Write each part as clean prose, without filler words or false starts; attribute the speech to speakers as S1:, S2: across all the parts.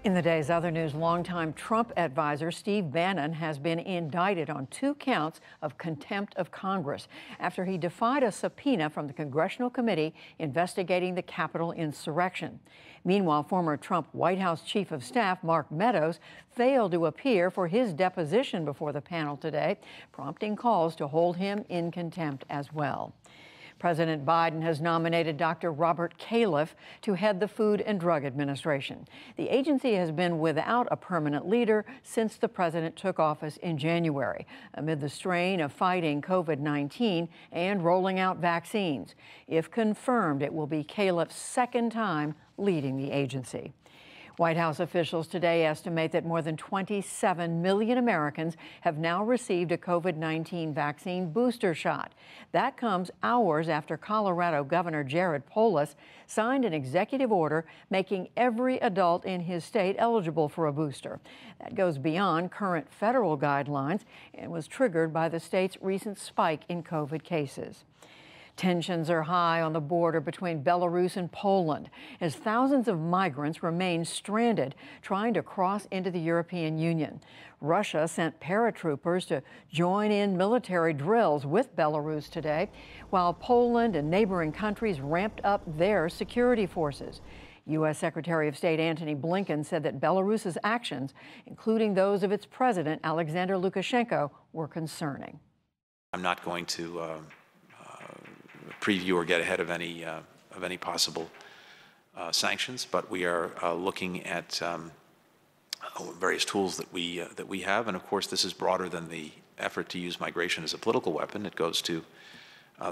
S1: In the day's other news, longtime Trump advisor Steve Bannon has been indicted on 2 counts of contempt of Congress after he defied a subpoena from the Congressional Committee investigating the Capitol insurrection. Meanwhile, former Trump White House Chief of Staff Mark Meadows failed to appear for his deposition before the panel today, prompting calls to hold him in contempt as well. President Biden has nominated Dr. Robert Califf to head the Food and Drug Administration. The agency has been without a permanent leader since the president took office in January, amid the strain of fighting COVID-19 and rolling out vaccines. If confirmed, it will be Califf's second time leading the agency. White House officials today estimate that more than 27 million Americans have now received a COVID-19 vaccine booster shot. That comes hours after Colorado Governor Jared Polis signed an executive order making every adult in his state eligible for a booster. That goes beyond current federal guidelines and was triggered by the state's recent spike in COVID cases. Tensions are high on the border between Belarus and Poland as thousands of migrants remain stranded trying to cross into the European Union. Russia sent paratroopers to join in military drills with Belarus today, while Poland and neighboring countries ramped up their security forces. U.S. Secretary of State Antony Blinken said that Belarus's actions, including those of its president, Alexander Lukashenko, were concerning.
S2: I'm not going to preview or get ahead of any possible sanctions, but we are looking at various tools that we have, and of course this is broader than the effort to use migration as a political weapon. It goes to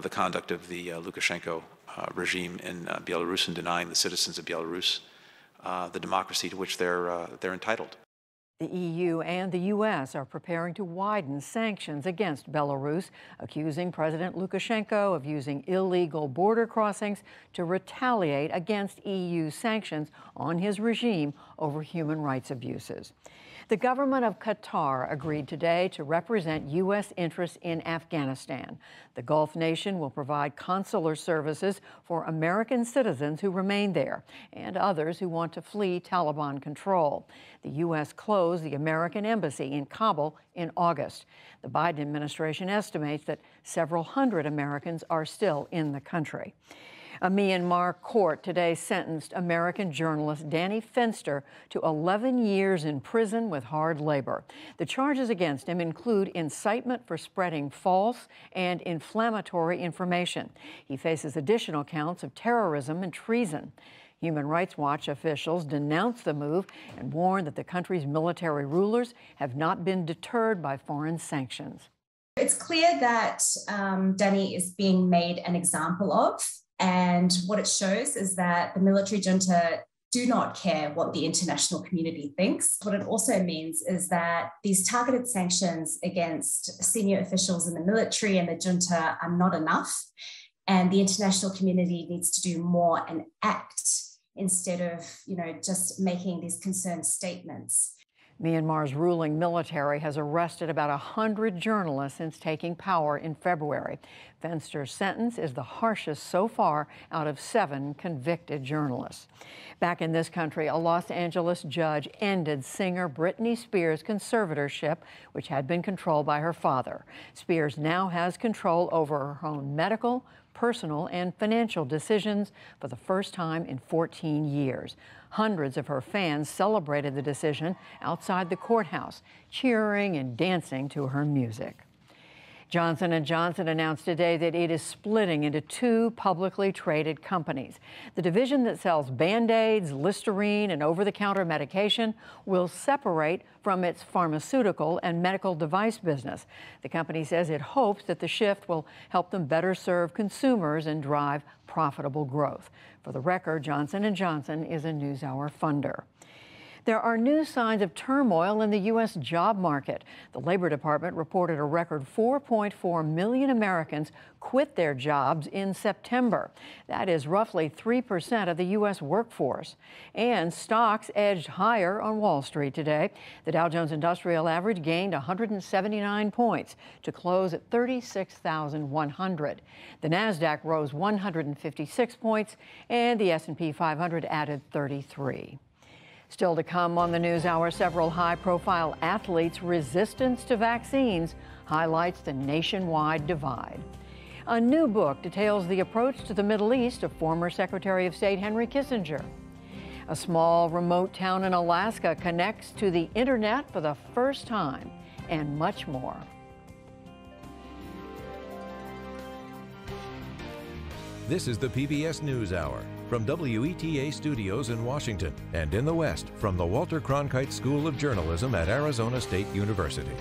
S2: the conduct of the Lukashenko regime in Belarus and denying the citizens of Belarus the democracy to which they're entitled.
S1: The EU and the U.S. are preparing to widen sanctions against Belarus, accusing President Lukashenko of using illegal border crossings to retaliate against EU sanctions on his regime over human rights abuses. The government of Qatar agreed today to represent U.S. interests in Afghanistan. The Gulf nation will provide consular services for American citizens who remain there and others who want to flee Taliban control. The U.S. closed the American embassy in Kabul in August. The Biden administration estimates that several hundred Americans are still in the country. A Myanmar court today sentenced American journalist Danny Fenster to 11 years in prison with hard labor. The charges against him include incitement for spreading false and inflammatory information. He faces additional counts of terrorism and treason. Human Rights Watch officials denounced the move and warned that the country's military rulers have not been deterred by foreign sanctions.
S3: It's clear that Danny is being made an example of. And what it shows is that the military junta do not care what the international community thinks. What it also means is that these targeted sanctions against senior officials in the military and the junta are not enough. And the international community needs to do more and act instead of, just making these concerned statements.
S1: Myanmar's ruling military has arrested about 100 journalists since taking power in February. Fenster's sentence is the harshest so far out of 7 convicted journalists. Back in this country, a Los Angeles judge ended singer Britney Spears' conservatorship, which had been controlled by her father. Spears now has control over her own medical, personal, and financial decisions for the first time in 14 years. Hundreds of her fans celebrated the decision outside the courthouse, cheering and dancing to her music. Johnson & Johnson announced today that it is splitting into 2 publicly traded companies. The division that sells Band-Aids, Listerine, and over-the-counter medication will separate from its pharmaceutical and medical device business. The company says it hopes that the shift will help them better serve consumers and drive profitable growth. For the record, Johnson & Johnson is a NewsHour funder. There are new signs of turmoil in the U.S. job market. The Labor Department reported a record 4.4 million Americans quit their jobs in September. That is roughly 3% of the U.S. workforce. And stocks edged higher on Wall Street today. The Dow Jones Industrial Average gained 179 points to close at 36,100. The Nasdaq rose 156 points, and the S&P 500 added 33. Still to come on the NewsHour, several high-profile athletes' resistance to vaccines highlights the nationwide divide. A new book details the approach to the Middle East of former Secretary of State Henry Kissinger. A small remote town in Alaska connects to the internet for the first time, and much more.
S4: This is the PBS NewsHour from WETA Studios in Washington and in the West from the Walter Cronkite School of Journalism at Arizona State University.